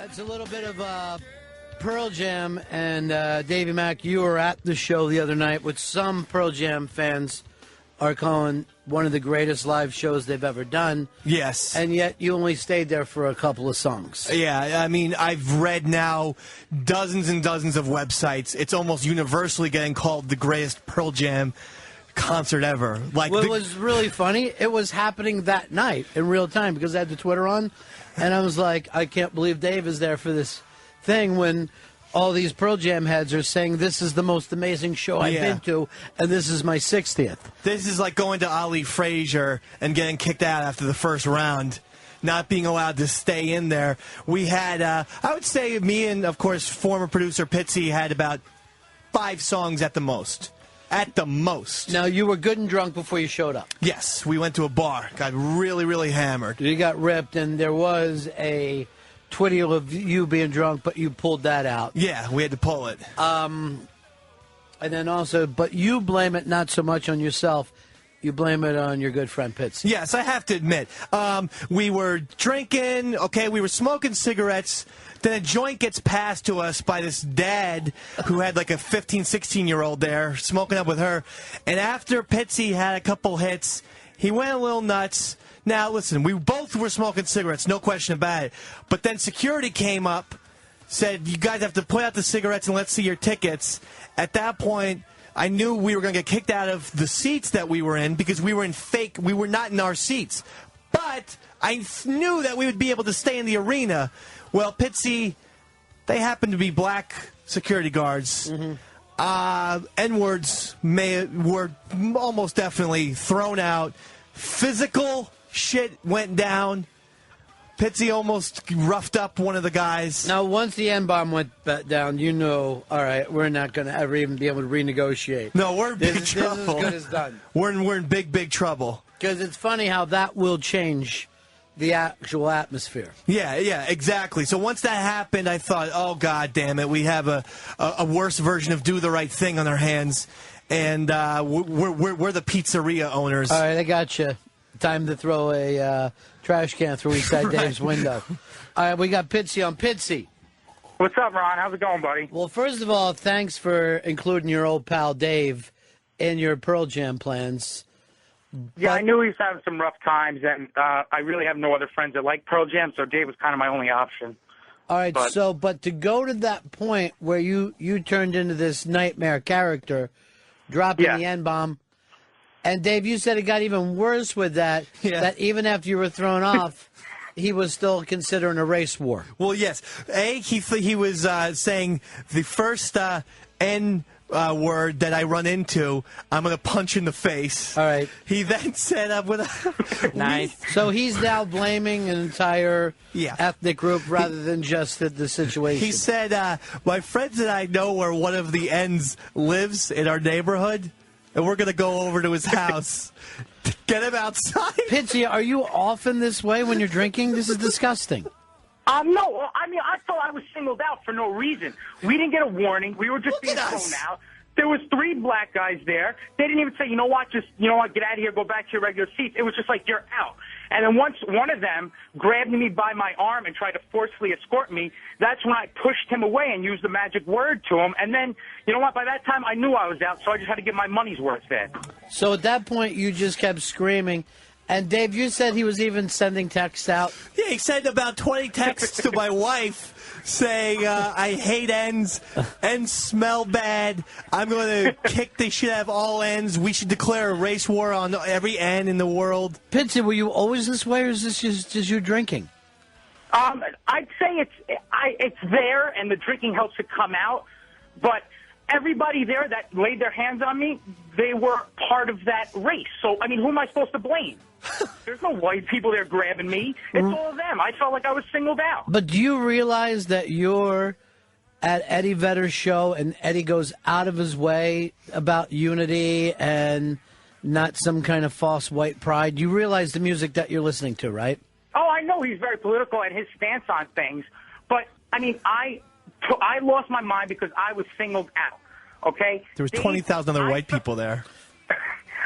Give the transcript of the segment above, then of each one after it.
It's a little bit of Pearl Jam, and Davey Mack, you were at the show the other night, which some Pearl Jam fans are calling one of the greatest live shows they've ever done. Yes. And yet you only stayed there for a couple of songs. Yeah, I mean, I've read now dozens and dozens of websites. It's almost universally getting called the greatest Pearl Jam concert ever. Like, well, it was really funny. It was happening that night in real time because I had the Twitter on, and I was like, I can't believe Dave is there for this thing when all these Pearl Jam heads are saying this is the most amazing show I've been to, and this is my 60th. This is like going to Ali Frazier and getting kicked out after the first round, not being allowed to stay in there. We had, I would say me and, of course, former producer Pitzy had about 5 songs at the most. At the most. Now, you were good and drunk before you showed up. Yes, we went to a bar, got really, really hammered. You got ripped, and there was a Twitter of you being drunk, but you pulled that out. Yeah, we had to pull it. And then also, but you blame it not so much on yourself. You blame it on your good friend Pitzy. Yes, I have to admit. We were drinking, okay, we were smoking cigarettes. Then a joint gets passed to us by this dad who had like a 15, 16-year-old there, smoking up with her. And after Pitzy had a couple hits, he went a little nuts. Now, listen, we both were smoking cigarettes, no question about it. But then security came up, said, you guys have to put out the cigarettes and let's see your tickets. At that point, I knew we were going to get kicked out of the seats that we were in because we were not in our seats. But I knew that we would be able to stay in the arena. Well, Pitzy, they happened to be black security guards. Mm-hmm. N-words were almost definitely thrown out. Physical shit went down. Pitzy almost roughed up one of the guys. Now, once the N-bomb went down, you know, all right, we're not going to ever even be able to renegotiate. No, we're in big trouble. This is as good as done. We're in big, big trouble. Because it's funny how that will change the actual atmosphere. Yeah, exactly. So once that happened, I thought, oh, God damn it, we have a worse version of Do the Right Thing on our hands, and we're the pizzeria owners. All right, I got you. Time to throw a trash can through Eastside Dave's window. All right, we got Pitzy on. Pitzy. What's up, Ron? How's it going, buddy? Well, first of all, thanks for including your old pal Dave in your Pearl Jam plans. Yeah, I knew he was having some rough times, and I really have no other friends that like Pearl Jam, so Dave was kind of my only option. All right, but to go to that point where you turned into this nightmare character, dropping the N-bomb, and Dave, you said it got even worse with that, that even after you were thrown off, he was still considering a race war. Well, yes. He was saying the first N-word that I run into, I'm going to punch in the face. All right. He then said, I'm going to... Nice. So he's now blaming an entire ethnic group rather than just the situation. He said, my friends and I know where one of the N's lives in our neighborhood, and we're going to go over to his house. Get him outside. Pitzy, are you often this way when you're drinking? This is disgusting. No, I mean, I thought I was singled out for no reason. We didn't get a warning. We were just being thrown out. There was 3 black guys there. They didn't even say, you know what, get out of here, go back to your regular seats. It was just like, you're out. And then once one of them grabbed me by my arm and tried to forcefully escort me, that's when I pushed him away and used the magic word to him. And then, you know what, by that time I knew I was out, so I just had to get my money's worth there. So at that point, you just kept screaming. And, Dave, you said he was even sending texts out? Yeah, he sent about 20 texts to my wife saying, I hate N's. N's smell bad. I'm going to kick the shit out of all N's. We should declare a race war on every N in the world. Pitzy, were you always this way, or is this just you drinking? I'd say it's there, and the drinking helps it come out. But everybody there that laid their hands on me, they were part of that race. So, I mean, who am I supposed to blame? There's no white people there grabbing me. It's all of them. I felt like I was singled out. But do you realize that you're at Eddie Vedder's show and Eddie goes out of his way about unity and not some kind of false white pride? You realize the music that you're listening to, right? Oh, I know he's very political and his stance on things. But, I mean, I lost my mind because I was singled out, okay? There was 20,000 other white people there.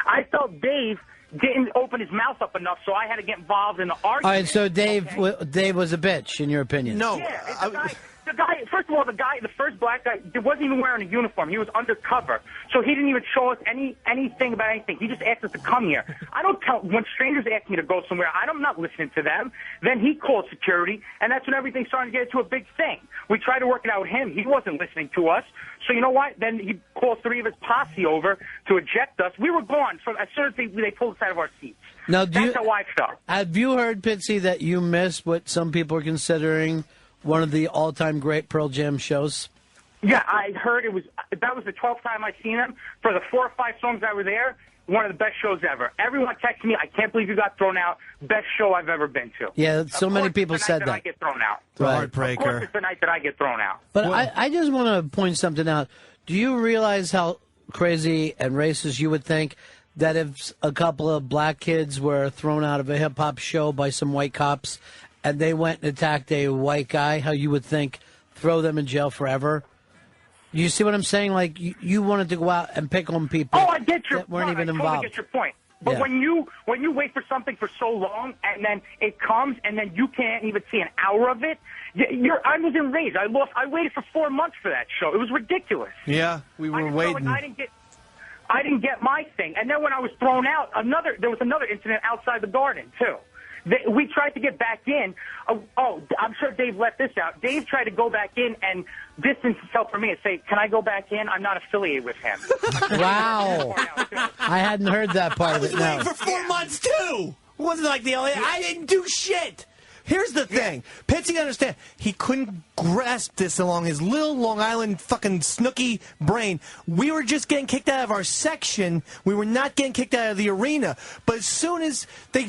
I felt Dave didn't open his mouth up enough, so I had to get involved in the argument. All right, so Dave was a bitch, in your opinion. No. Yeah, the guy, first of all, the first black guy, wasn't even wearing a uniform. He was undercover. So he didn't even show us anything about anything. He just asked us to come here. When strangers ask me to go somewhere, I'm not listening to them. Then he called security, and that's when everything started to get into a big thing. We tried to work it out with him. He wasn't listening to us. So you know what? Then he called 3 of his posse over to eject us. We were gone as soon as they pulled us out of our seats. Now, that's how I felt. Have you heard, Pitzy, that you missed what some people are considering one of the all-time great Pearl Jam shows? Yeah, I heard that was the 12th time I've seen them. For the 4 or 5 songs that were there, one of the best shows ever. Everyone texted me, I can't believe you got thrown out. Best show I've ever been to. Yeah, so many people said that. I get thrown out. Right. Heartbreaker. Of course it's the night that I get thrown out. But I just want to point something out. Do you realize how crazy and racist you would think that if a couple of black kids were thrown out of a hip-hop show by some white cops and they went and attacked a white guy, how you would think throw them in jail forever? You see what I'm saying? Like, you wanted to go out and pick on people I get your that weren't point. even I involved. totally get your point. But when you wait for something for so long and then it comes and then you can't even see an hour of it, I was enraged. I waited for 4 months for that show. It was ridiculous. Yeah, we were waiting. I didn't get my thing. And then when I was thrown out, there was another incident outside the Garden, too. We tried to get back in. I'm sure Dave left this out. Dave tried to go back in and distance himself from me and say, can I go back in? I'm not affiliated with him. Wow. I hadn't heard that part of it. I was waiting for 4 months, too. It wasn't like the LA. I didn't do shit. Here's the thing. Pitzy, understand, he couldn't grasp this along his little Long Island fucking snooky brain. We were just getting kicked out of our section. We were not getting kicked out of the arena. But as soon as they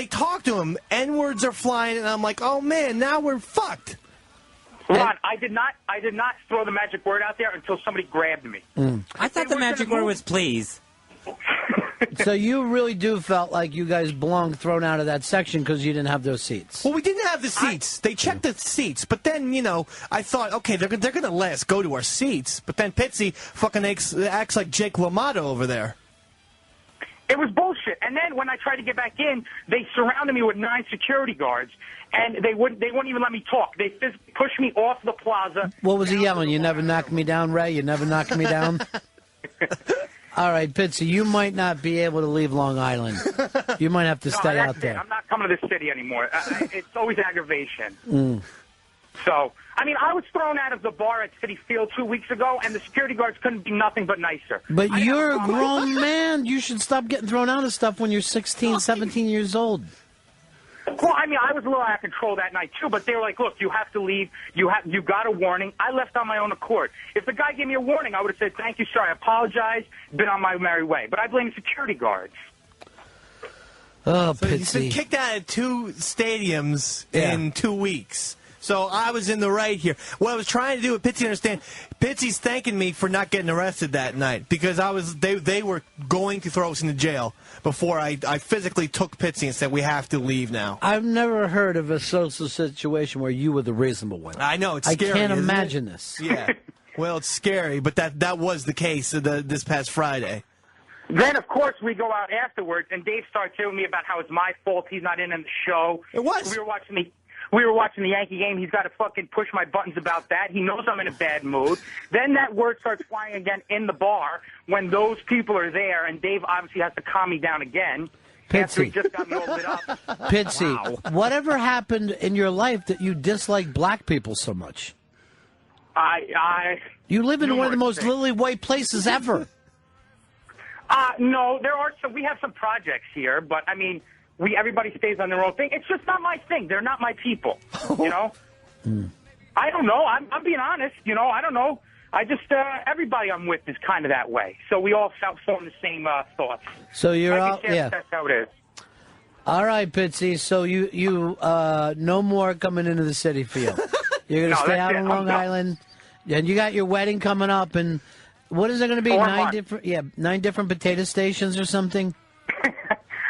talk to him, N-words are flying, and I'm like, oh, man, now we're fucked. Ron, I did not throw the magic word out there until somebody grabbed me. I thought the magic word was please. So you really do felt like you guys belonged thrown out of that section because you didn't have those seats. Well, we didn't have the seats. They checked the seats. But then, I thought, okay, they're going to let us go to our seats. But then Pitzy fucking acts like Jake LaMotta over there. It was bullshit. And then when I tried to get back in, they surrounded me with 9 security guards, and they wouldn't even let me talk. They physically pushed me off the plaza. What was he yelling? You never knocked me down, Ray? You never knocked me down? All right, Pitzy, you might not be able to leave Long Island. You might have to stay out there. I'm not coming to this city anymore. It's always aggravation. So, I was thrown out of the bar at Citi Field 2 weeks ago, and the security guards couldn't be nothing but nicer. But you're a grown man. You should stop getting thrown out of stuff when you're 16, 17 years old. Well, I was a little out of control that night, too, but they were like, look, you have to leave. You got a warning. I left on my own accord. If the guy gave me a warning, I would have said, thank you, sir, I apologize, been on my merry way. But I blame security guards. Oh, so he's been kicked out of 2 stadiums in 2 weeks. So I was in the right here. What I was trying to do with Pitzy, understand, Pitzy's thanking me for not getting arrested that night because they were going to throw us into jail before I physically took Pitzy and said, we have to leave now. I've never heard of a social situation where you were the reasonable one. I know, it's scary. I can't imagine this. Yeah. Well, it's scary, but that was the case this past Friday. Then, of course, we go out afterwards, and Dave starts telling me about how it's my fault he's not in the show. It was. We were watching the Yankee game. He's got to fucking push my buttons about that. He knows I'm in a bad mood. Then that word starts flying again in the bar when those people are there, and Dave obviously has to calm me down again. After he just got me all lit up. Pitzy, wow. Whatever happened in your life that you dislike black people so much? You live in one of the most lily-white places ever. No, there are some. We have some projects here, but everybody stays on their own thing. It's just not my thing. They're not my people. I don't know. I'm being honest. I don't know. I just everybody I'm with is kind of that way. So we all form the same thoughts. So you're out. Yeah, that's how it is. All right, Pitzy. So you no more coming into the Citi Field. You're going to stay out on Long Island, and you got your wedding coming up. And what is it going to be? 9 different potato stations or something.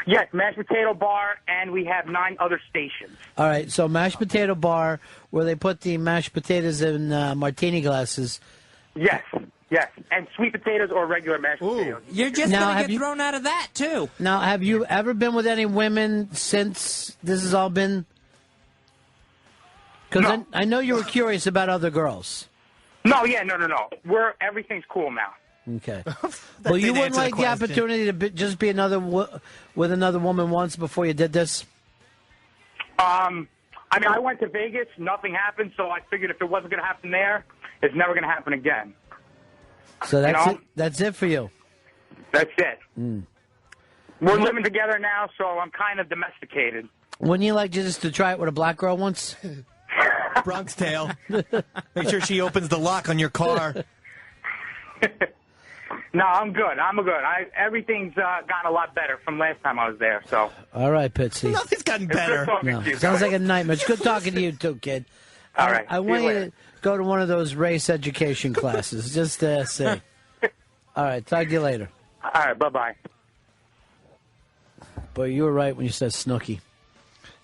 Yes, mashed potato bar, and we have 9 other stations. All right, so mashed potato bar where they put the mashed potatoes in martini glasses. Yes. Yes, and sweet potatoes or regular mashed potatoes. You're just going to get thrown out of that, too. Now, have you ever been with any women since this has all been... Because No. I know you were curious about other girls. No. Everything's cool now. Okay. Well, you wouldn't like the opportunity to just be with another woman once before you did this? I mean, I went to Vegas. Nothing happened, so I figured if it wasn't going to happen there, it's never going to happen again. So that's it. That's it for you. That's it. We're living together now, so I'm kind of domesticated. Wouldn't you like just to try it with a black girl once? Bronx Tale. Make sure she opens the lock on your car. No, I'm good. Everything's gotten a lot better from last time I was there. So. All right, Pitzy. Nothing's gotten better. No, sounds like a nightmare. It's good talking to you too, kid. All right. I want you to go to one of those race education classes. Just say. All right. Talk to you later. All right. Bye-bye. Boy, you were right when you said Snooki.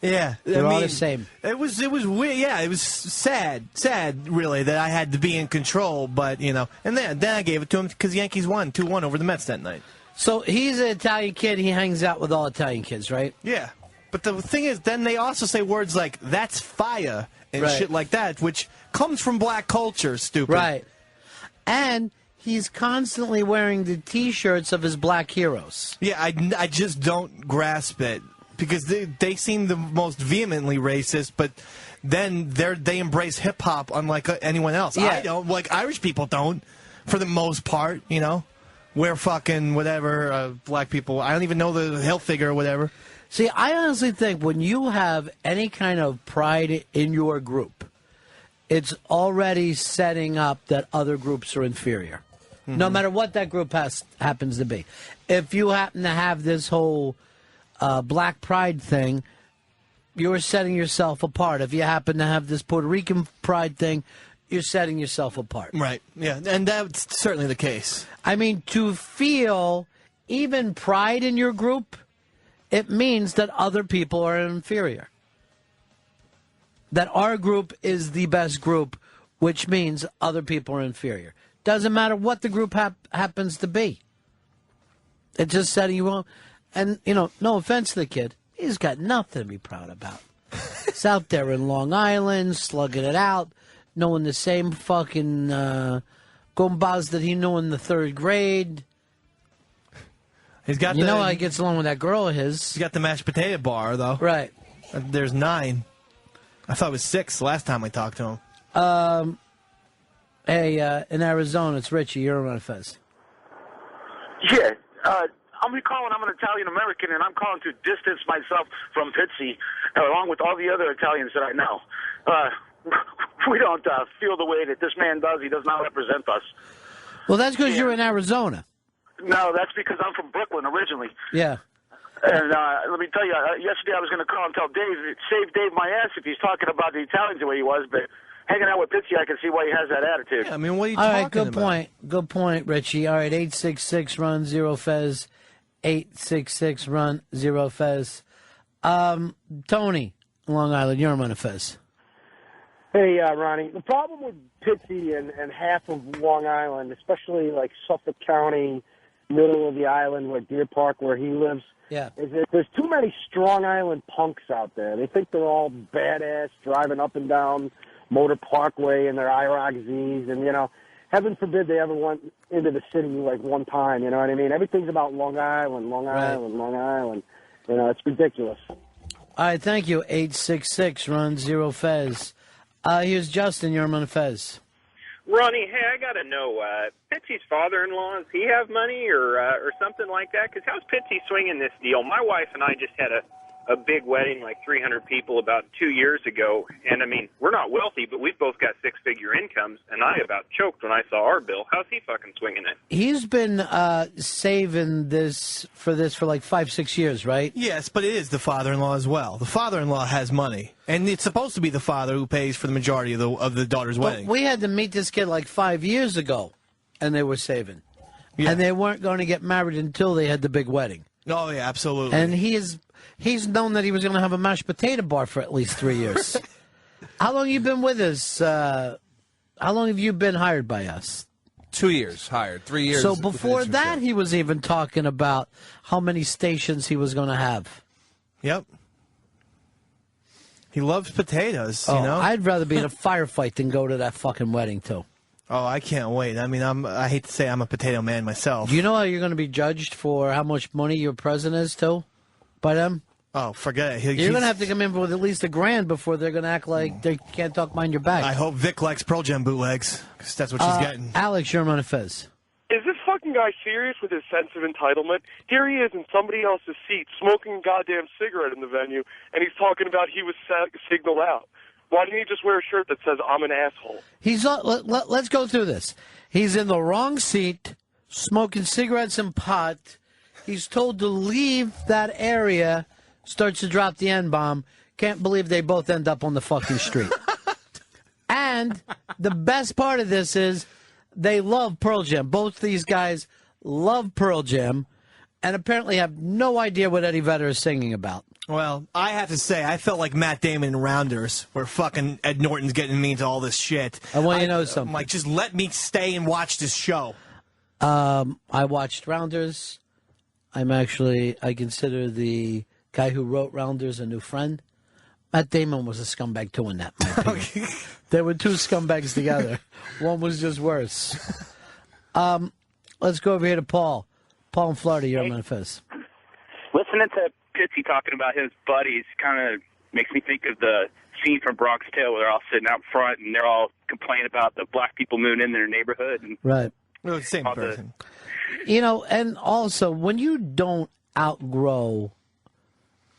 Yeah, They're all the same. It was weird. Yeah, it was sad, really, that I had to be in control. But and then I gave it to him because Yankees won 2-1 over the Mets that night. So he's an Italian kid. He hangs out with all Italian kids, right? Yeah, but the thing is, then they also say words like "that's fire" and shit like that, which comes from black culture. Stupid, right? And he's constantly wearing the T-shirts of his black heroes. Yeah, I just don't grasp it. Because they seem the most vehemently racist, but then they embrace hip hop unlike anyone else. Yeah. I don't, like Irish people don't, for the most part. We're fucking whatever black people. I don't even know the health figure or whatever. See, I honestly think when you have any kind of pride in your group, it's already setting up that other groups are inferior, no matter what that group happens to be. If you happen to have this whole black pride thing, you're setting yourself apart. If you happen to have this Puerto Rican pride thing, you're setting yourself apart. Right, yeah, and that's certainly the case. I mean, to feel even pride in your group, it means that other people are inferior. That our group is the best group, which means other people are inferior. Doesn't matter what the group happens to be. It's just setting you up. And, no offense to the kid, he's got nothing to be proud about. He's out there in Long Island, slugging it out, knowing the same fucking gumbas that he knew in the 3rd grade. He's got how he gets along with that girl of his. He's got the mashed potato bar, though. Right. There's 9. I thought it was 6 last time I talked to him. Hey, in Arizona, it's Richie. You're on Fez. Yeah. I'm calling. I'm an Italian American, and I'm calling to distance myself from Pitzy, along with all the other Italians that I know. We don't feel the way that this man does. He does not represent us. Well, that's because you're in Arizona. No, that's because I'm from Brooklyn originally. Yeah. And let me tell you, yesterday I was going to call and tell Dave, save Dave my ass if he's talking about the Italians the way he was, but hanging out with Pitzy, I can see why he has that attitude. Yeah, I mean, what are you talking about? All right, good point. Good point, Richie. All right, 866-RUN-0-FEZ. 866-RUN-0-FEZ. Tony, Long Island, you're on Fez. Hey, Ronnie. The problem with Pitzy and half of Long Island, especially like Suffolk County, middle of the island, where Deer Park, where he lives, is that there's too many Strong Island punks out there. They think they're all badass, driving up and down Motor Parkway in their IROC Zs, and, heaven forbid they ever went into the city like one time, you know what I mean? Everything's about Long Island, Long Island, Long Island. It's ridiculous. All right, thank you, 866-RUN-0-FEZ. Here's Justin, you're on Fez. Ronnie, hey, I got to know, Pitzy's father-in-law, does he have money or something like that? Because how's Pitzy swinging this deal? My wife and I just had a big wedding, like 300 people, about 2 years ago. And, I mean, we're not wealthy, but we've both got six-figure incomes, and I about choked when I saw our bill. How's he fucking swinging it? He's been saving this for like 5-6 years, right? Yes, but it is the father-in-law as well. The father-in-law has money, and it's supposed to be the father who pays for the majority of the daughter's wedding. We had to meet this kid like 5 years ago, and they were saving. Yeah. And they weren't going to get married until they had the big wedding. Oh, yeah, absolutely. And he's known that he was going to have a mashed potato bar for at least 3 years. How long have you been with us? How long have you been hired by us? 2 years hired, 3 years. So before that, he was even talking about how many stations he was going to have. Yep. He loves potatoes, Oh, you know? I'd rather be in a firefight than go to that fucking wedding, too. Oh, I can't wait. I mean, I hate to say I'm a potato man myself. Do you know how you're going to be judged for how much money your present is, too, by them? Oh, forget it. You're going to have to come in with at least $1,000 before they're going to act like they can't talk behind your back. I hope Vic likes Pearl Jam bootlegs, because that's what she's getting. Alex, you're on a fizz. Is this fucking guy serious with his sense of entitlement? Here he is in somebody else's seat, smoking a goddamn cigarette in the venue, and he's talking about he was signaled out. Why didn't he just wear a shirt that says, I'm an asshole? Let's go through this. He's in the wrong seat, smoking cigarettes and pot. He's told to leave that area, starts to drop the N-bomb. Can't believe they both end up on the fucking street. And the best part of this is they love Pearl Jam. Both these guys love Pearl Jam and apparently have no idea what Eddie Vedder is singing about. Well, I have to say, I felt like Matt Damon in Rounders, where fucking Ed Norton's getting me into all this shit. I want you to know something. I'm like, just let me stay and watch this show. I watched Rounders. I consider the guy who wrote Rounders a new friend. Matt Damon was a scumbag too in that. There were two scumbags together. One was just worse. Let's go over here to Paul. Paul in Florida, you're on Memphis. Listening to Pitzy talking about his buddies kind of makes me think of the scene from Bronx Tale where they're all sitting out front and they're all complaining about the black people moving in their neighborhood. And right. Well, same person. You know, and also, when you don't outgrow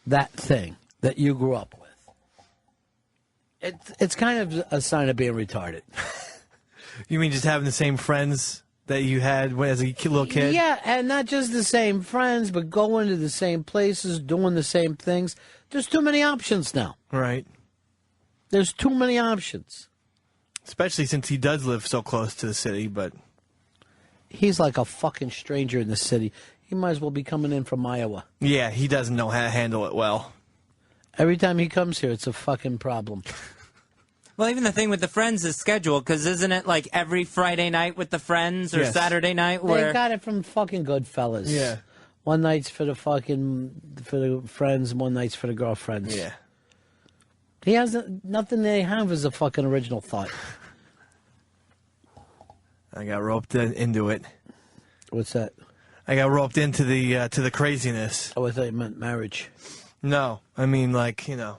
that thing that you grew up with, it's kind of a sign of being retarded. You mean just having the same friends that you had as a little kid? Yeah, and not just the same friends, but going to the same places, doing the same things. There's too many options now. Right. There's too many options. Especially since he does live so close to the city, but... He's like a fucking stranger in the city. He might as well be coming in from Iowa. Yeah, he doesn't know how to handle it well. Every time he comes here, it's a fucking problem. Well, even the thing with the Friends is scheduled, because isn't it like every Friday night with the Friends or Saturday night? Where They got it from fucking Goodfellas. Yeah. One night's for the friends, and one night's for the girlfriends. Yeah. He has nothing they have is a fucking original thought. I got roped into it. What's that? I got roped into the craziness. Oh, I thought you meant marriage. No, I mean like, you know,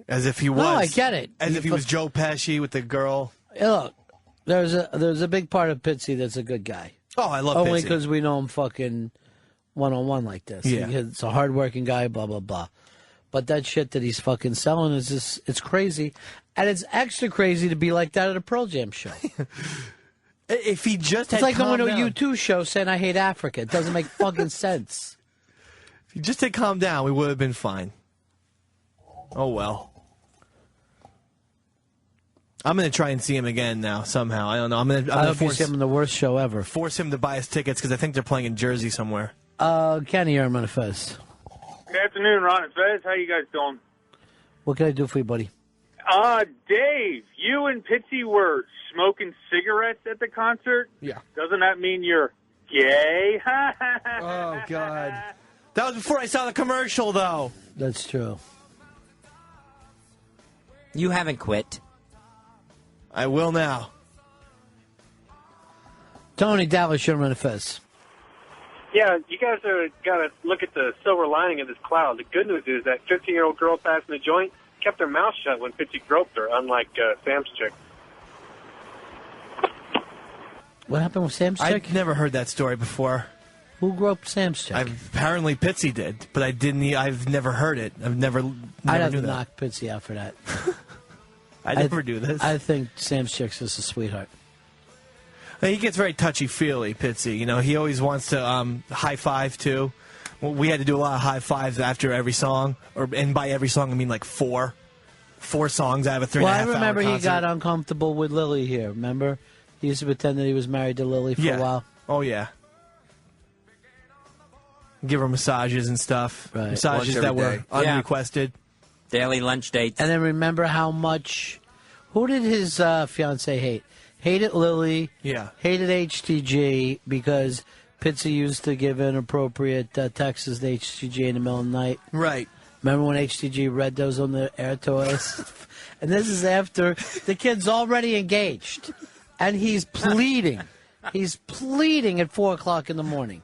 as if he was. No, I get it. As if he was Joe Pesci with the girl. Look, there's a big part of Pitzy that's a good guy. Oh, I love Pitzy. Only because we know him fucking one-on-one like this. Yeah. It's a hard-working guy, blah, blah, blah. But that shit that he's fucking selling is just, it's crazy. And it's extra crazy to be like that at a Pearl Jam show. If he just had It's like going to a calmed down. U2 show saying I hate Africa. It doesn't make fucking sense. If he just had calmed down, we would have been fine. Oh, well. I'm going to try and see him again now, somehow. I don't know. I'm going I to hope you see him in the worst show ever. force him to buy us tickets because I think they're playing in Jersey somewhere. Kenny, you're on Fez. Good afternoon, Ron and Fez. How you guys doing? What can I do for you, buddy? Dave, you and Pitzy were smoking cigarettes at the concert? Yeah. Doesn't that mean you're gay? Oh, God. That was before I saw the commercial, though. That's true. You haven't quit. I will now. Tony Dallas, you're on Fez. Yeah, you guys got to look at the silver lining of this cloud. The good news is that 15-year-old girl passing the joint kept her mouth shut when Pitzy groped her, unlike Sam's chick. What happened with Sam's chick? I've never heard that story before. Who groped Sam's chick? Apparently Pitzy did, but I've never heard it. I'd have knew to that. knock Pitzy out for that. I never do this. I think Sam's chick's just a sweetheart. He gets very touchy-feely, Pitzy. You know, he always wants to high-five, too. Well, we had to do a lot of high-fives after every song. And by every song, I mean like four songs out of a 3.5 hour Well, I remember concert. he got uncomfortable with Lily here, remember? He used to pretend that he was married to Lily for a while. Oh, yeah. Give her massages and stuff. Right. Massages that were unrequested. Daily lunch dates. And then remember how much... Who did his fiancée hate? hated Lily. Yeah. Hated HTG because Pitzy used to give inappropriate texts to HTG in the middle of the night. Right. Remember when HTG read those on the air to us? And this is after the kid's already engaged. And he's pleading. He's pleading at 4 o'clock in the morning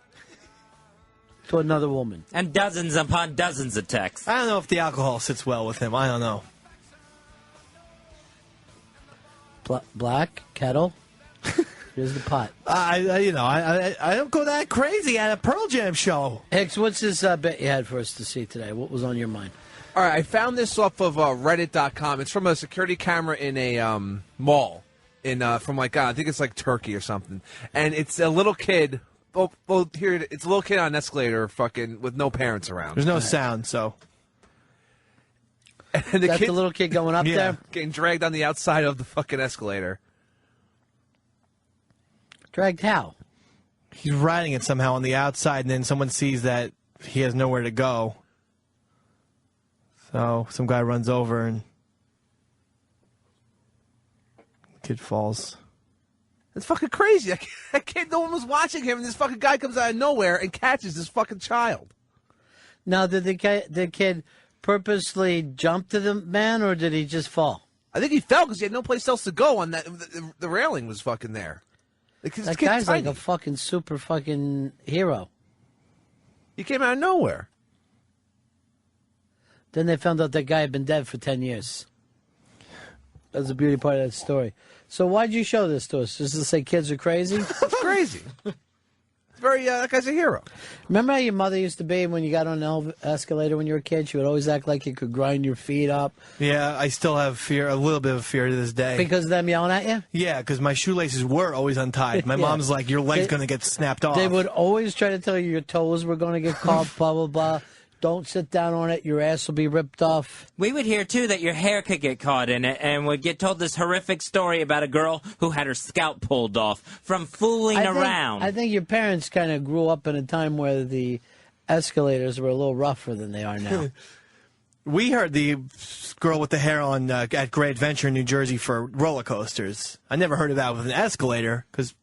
to another woman. And dozens upon dozens of texts. I don't know if the alcohol sits well with him. I don't know. Black kettle. Here's the pot. I don't go that crazy at a Pearl Jam show. Hicks, what's this bet you had for us to see today? What was on your mind? All right, I found this off of Reddit.com. It's from a security camera in a mall from I think it's like Turkey or something. And it's a little kid. Well, here it's a little kid on an escalator, fucking with no parents around. There's no sound, so. And That's the little kid going up there? Getting dragged on the outside of the fucking escalator. Dragged how? He's riding it somehow on the outside, and then someone sees that he has nowhere to go. So some guy runs over, and the kid falls. It's fucking crazy. That kid, no one was watching him, and this fucking guy comes out of nowhere and catches this fucking child. Now, did the kid purposely jump to the man, or did he just fall? I think he fell because he had no place else to go. On that, the railing was fucking there. That guy's like a fucking super fucking hero. He came out of nowhere. Then they found out that guy had been dead for 10 years. That's the beauty part of that story. So why'd you show this to us? Just to say kids are crazy? It's crazy. It's very, that guy's a hero. Remember how your mother used to be when you got on an escalator when you were a kid? She would always act like you could grind your feet up. Yeah, I still have fear, a little bit of fear to this day. Because of them yelling at you? Yeah, because my shoelaces were always untied. My mom's like, your leg's going to get snapped off. They would always try to tell you your toes were going to get caught, blah, blah, blah. Don't sit down on it. Your ass will be ripped off. We would hear, too, that your hair could get caught in it and would get told this horrific story about a girl who had her scalp pulled off from fooling around. I think your parents kind of grew up in a time where the escalators were a little rougher than they are now. We heard the girl with the hair on at Great Adventure in New Jersey for roller coasters. I never heard of that with an escalator, because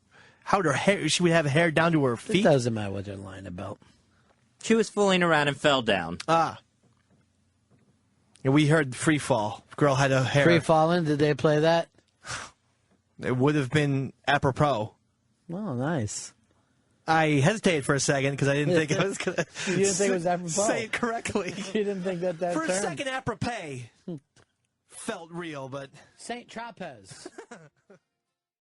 how would her hair, she would have hair down to her feet? It doesn't matter what they're lying about. She was fooling around and fell down. Ah. Yeah, we heard free fall. Girl had a hair. Free falling? Did they play that? It would have been apropos. Oh, nice. I hesitated for a second because I didn't think I was going to You didn't think it was apropos? say it correctly. You didn't think that For term? a second, apropos felt real, but... St. Tropez.